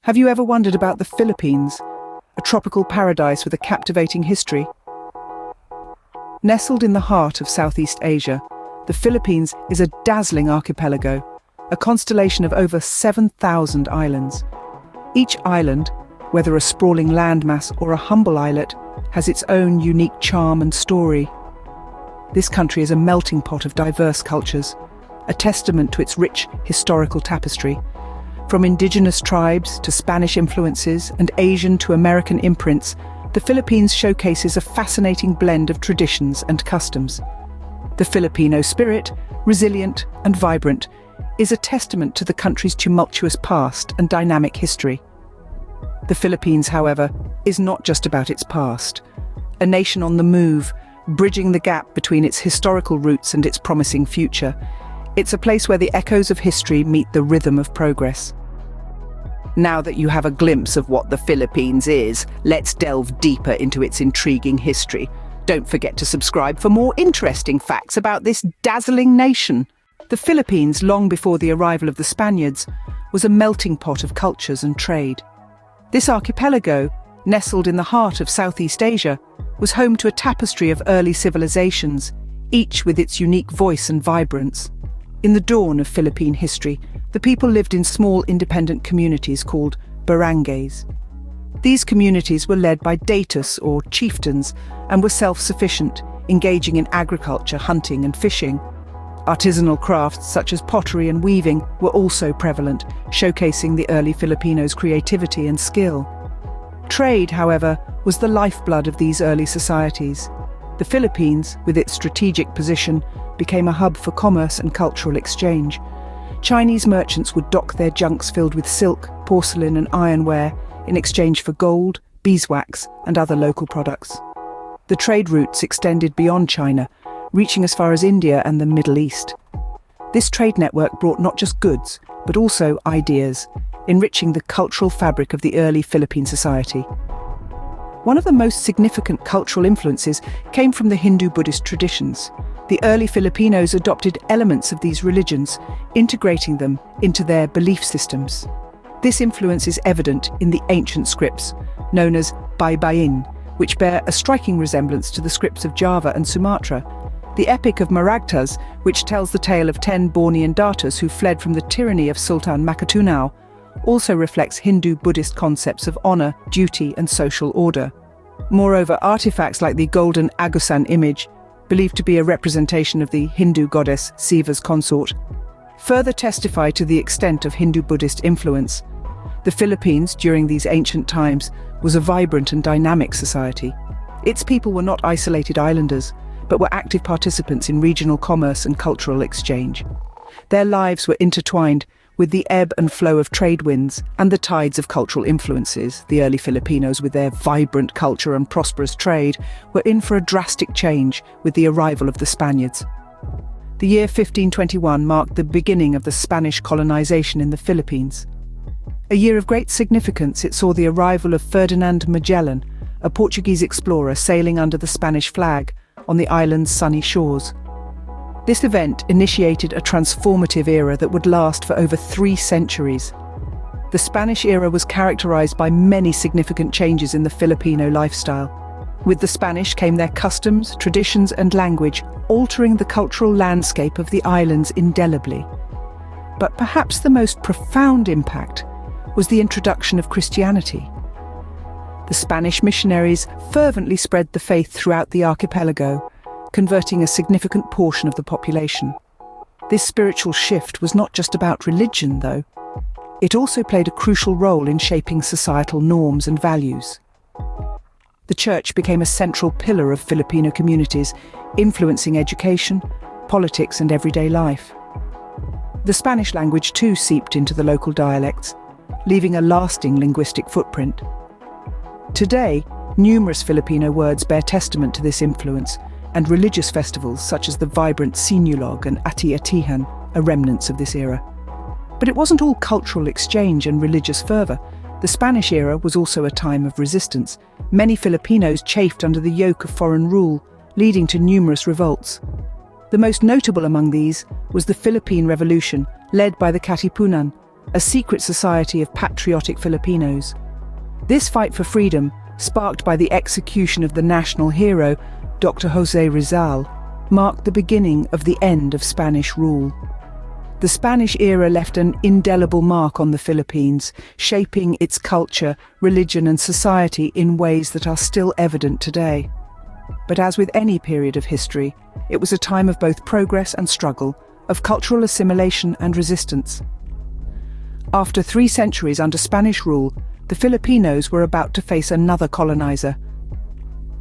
Have you ever wondered about the Philippines, a tropical paradise with a captivating history? Nestled in the heart of Southeast Asia, the Philippines is a dazzling archipelago, a constellation of over 7,000 islands. Each island, whether a sprawling landmass or a humble islet, has its own unique charm and story. This country is a melting pot of diverse cultures, a testament to its rich historical tapestry. From indigenous tribes to Spanish influences and Asian to American imprints, the Philippines showcases a fascinating blend of traditions and customs. The Filipino spirit, resilient and vibrant, is a testament to the country's tumultuous past and dynamic history. The Philippines, however, is not just about its past. A nation on the move, bridging the gap between its historical roots and its promising future. It's a place where the echoes of history meet the rhythm of progress. Now that you have a glimpse of what the Philippines is, let's delve deeper into its intriguing history. Don't forget to subscribe for more interesting facts about this dazzling nation. The Philippines, long before the arrival of the Spaniards, was a melting pot of cultures and trade. This archipelago, nestled in the heart of Southeast Asia, was home to a tapestry of early civilizations, each with its unique voice and vibrance. In the dawn of Philippine history, the people lived in small independent communities called barangays. These communities were led by datus or chieftains and were self-sufficient, engaging in agriculture, hunting and fishing. Artisanal crafts such as pottery and weaving were also prevalent, showcasing the early Filipinos' creativity and skill. Trade, however, was the lifeblood of these early societies. The Philippines, with its strategic position, became a hub for commerce and cultural exchange. Chinese merchants would dock their junks filled with silk, porcelain and ironware in exchange for gold, beeswax and other local products. The trade routes extended beyond China, reaching as far as India and the Middle East. This trade network brought not just goods, but also ideas, enriching the cultural fabric of the early Philippine society. One of the most significant cultural influences came from the Hindu-Buddhist traditions. The early Filipinos adopted elements of these religions, integrating them into their belief systems. This influence is evident in the ancient scripts, known as baybayin, which bear a striking resemblance to the scripts of Java and Sumatra. The Epic of Maragtas, which tells the tale of 10 Bornean daughters who fled from the tyranny of Sultan Makatunao, also reflects Hindu-Buddhist concepts of honor, duty and social order. Moreover, artifacts like the golden Agusan image, believed to be a representation of the Hindu goddess Shiva's consort, further testify to the extent of Hindu-Buddhist influence. The Philippines, during these ancient times, was a vibrant and dynamic society. Its people were not isolated islanders, but were active participants in regional commerce and cultural exchange. Their lives were intertwined with the ebb and flow of trade winds and the tides of cultural influences. The early Filipinos, with their vibrant culture and prosperous trade, were in for a drastic change with the arrival of the Spaniards. The year 1521 marked the beginning of the Spanish colonization in the Philippines. A year of great significance, it saw the arrival of Ferdinand Magellan, a Portuguese explorer sailing under the Spanish flag on the island's sunny shores. This event initiated a transformative era that would last for over 3 centuries. The Spanish era was characterized by many significant changes in the Filipino lifestyle. With the Spanish came their customs, traditions and language, altering the cultural landscape of the islands indelibly. But perhaps the most profound impact was the introduction of Christianity. The Spanish missionaries fervently spread the faith throughout the archipelago, converting a significant portion of the population. This spiritual shift was not just about religion, though. It also played a crucial role in shaping societal norms and values. The church became a central pillar of Filipino communities, influencing education, politics and everyday life. The Spanish language too seeped into the local dialects, leaving a lasting linguistic footprint. Today, numerous Filipino words bear testament to this influence, and religious festivals such as the vibrant Sinulog and Ati-Atihan are remnants of this era. But it wasn't all cultural exchange and religious fervour. The Spanish era was also a time of resistance. Many Filipinos chafed under the yoke of foreign rule, leading to numerous revolts. The most notable among these was the Philippine Revolution, led by the Katipunan, a secret society of patriotic Filipinos. This fight for freedom, sparked by the execution of the national hero, Dr. José Rizal, marked the beginning of the end of Spanish rule. The Spanish era left an indelible mark on the Philippines, shaping its culture, religion and society in ways that are still evident today. But as with any period of history, it was a time of both progress and struggle, of cultural assimilation and resistance. After 3 centuries under Spanish rule, the Filipinos were about to face another colonizer.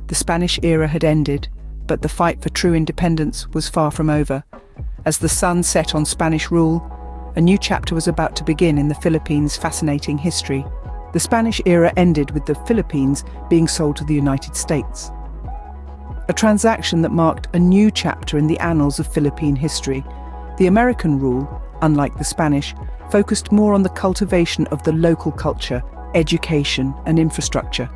The Spanish era had ended, but the fight for true independence was far from over. As the sun set on Spanish rule, a new chapter was about to begin in the Philippines' fascinating history. The Spanish era ended with the Philippines being sold to the United States. A transaction that marked a new chapter in the annals of Philippine history. The American rule, unlike the Spanish, focused more on the cultivation of the local culture, education and infrastructure.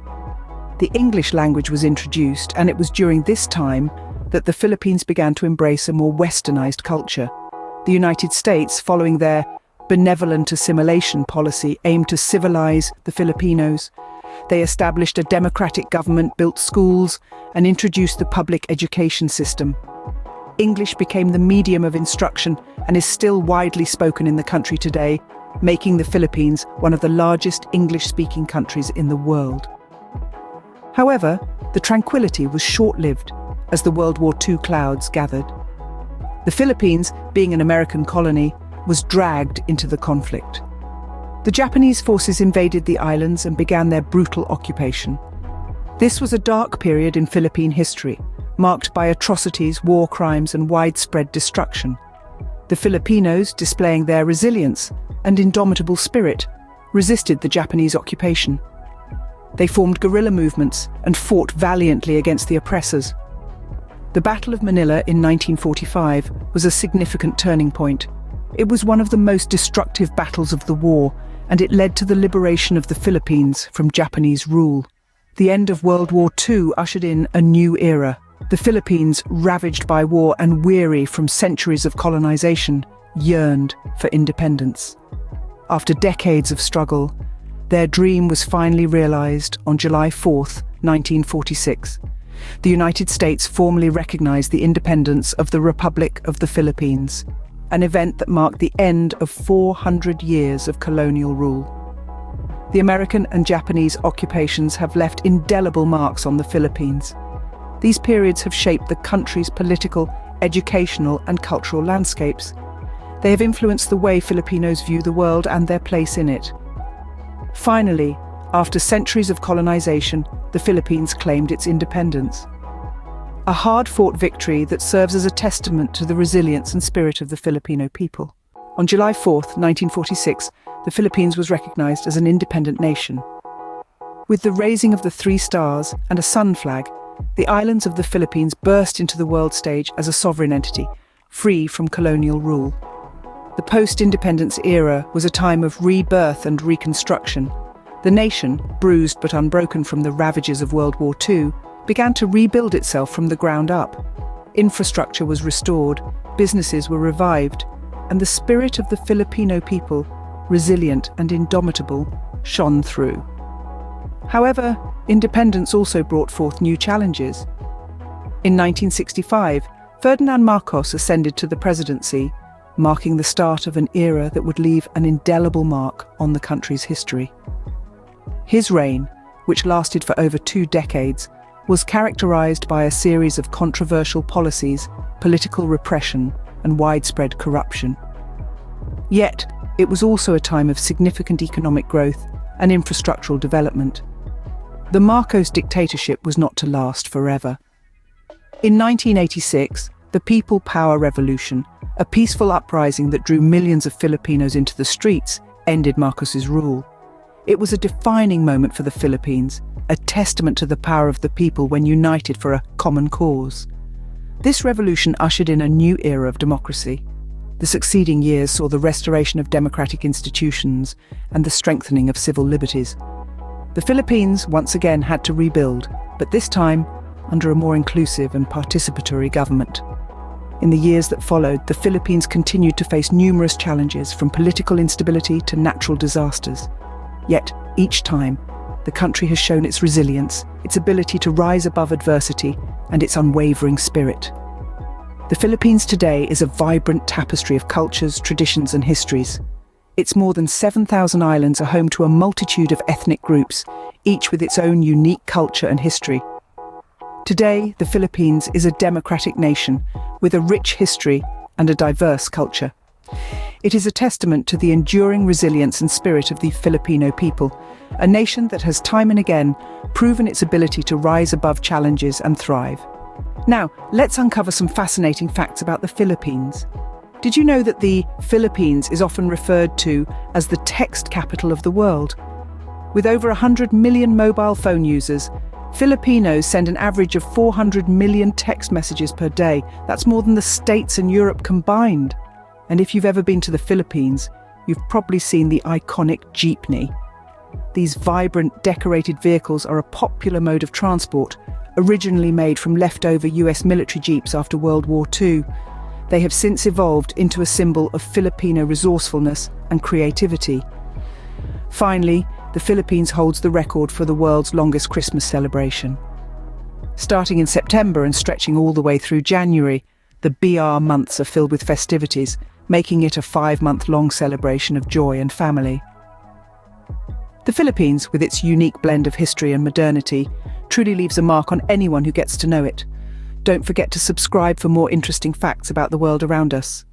The English language was introduced, and it was during this time that the Philippines began to embrace a more westernized culture. The United States, following their benevolent assimilation policy, aimed to civilize the Filipinos. They established a democratic government, built schools, and introduced the public education system. English became the medium of instruction and is still widely spoken in the country today, making the Philippines one of the largest English-speaking countries in the world. However, the tranquility was short-lived as the World War II clouds gathered. The Philippines, being an American colony, was dragged into the conflict. The Japanese forces invaded the islands and began their brutal occupation. This was a dark period in Philippine history, marked by atrocities, war crimes, and widespread destruction. The Filipinos, displaying their resilience and indomitable spirit, resisted the Japanese occupation. They formed guerrilla movements and fought valiantly against the oppressors. The Battle of Manila in 1945 was a significant turning point. It was one of the most destructive battles of the war, and it led to the liberation of the Philippines from Japanese rule. The end of World War II ushered in a new era. The Philippines, ravaged by war and weary from centuries of colonization, yearned for independence. After decades of struggle, their dream was finally realized on July 4th, 1946. The United States formally recognized the independence of the Republic of the Philippines, an event that marked the end of 400 years of colonial rule. The American and Japanese occupations have left indelible marks on the Philippines. These periods have shaped the country's political, educational, and cultural landscapes. They have influenced the way Filipinos view the world and their place in it. Finally, after centuries of colonization, the Philippines claimed its independence. A hard-fought victory that serves as a testament to the resilience and spirit of the Filipino people. On July 4th, 1946, the Philippines was recognized as an independent nation. With the raising of the 3 stars and a sun flag, the islands of the Philippines burst into the world stage as a sovereign entity, free from colonial rule. The post-independence era was a time of rebirth and reconstruction. The nation, bruised but unbroken from the ravages of World War II, began to rebuild itself from the ground up. Infrastructure was restored, businesses were revived, and the spirit of the Filipino people, resilient and indomitable, shone through. However, independence also brought forth new challenges. In 1965, Ferdinand Marcos ascended to the presidency, marking the start of an era that would leave an indelible mark on the country's history. His reign, which lasted for over 2 decades, was characterized by a series of controversial policies, political repression, and widespread corruption. Yet, it was also a time of significant economic growth and infrastructural development. The Marcos dictatorship was not to last forever. In 1986, the People Power Revolution, a peaceful uprising that drew millions of Filipinos into the streets, ended Marcos's rule. It was a defining moment for the Philippines, a testament to the power of the people when united for a common cause. This revolution ushered in a new era of democracy. The succeeding years saw the restoration of democratic institutions and the strengthening of civil liberties. The Philippines once again had to rebuild, but this time under a more inclusive and participatory government. In the years that followed, the Philippines continued to face numerous challenges, from political instability to natural disasters. Yet, each time, the country has shown its resilience, its ability to rise above adversity, and its unwavering spirit. The Philippines today is a vibrant tapestry of cultures, traditions, and histories. Its more than 7,000 islands are home to a multitude of ethnic groups, each with its own unique culture and history. Today, the Philippines is a democratic nation with a rich history and a diverse culture. It is a testament to the enduring resilience and spirit of the Filipino people, a nation that has time and again proven its ability to rise above challenges and thrive. Now, let's uncover some fascinating facts about the Philippines. Did you know that the Philippines is often referred to as the text capital of the world? With over 100 million mobile phone users, Filipinos send an average of 400 million text messages per day. That's more than the States and Europe combined. And if you've ever been to the Philippines, you've probably seen the iconic jeepney. These vibrant, decorated vehicles are a popular mode of transport, originally made from leftover US military jeeps after World War II. They have since evolved into a symbol of Filipino resourcefulness and creativity. Finally, the Philippines holds the record for the world's longest Christmas celebration. Starting in September and stretching all the way through January, the BR months are filled with festivities, making it a 5-month-long celebration of joy and family. The Philippines, with its unique blend of history and modernity, truly leaves a mark on anyone who gets to know it. Don't forget to subscribe for more interesting facts about the world around us.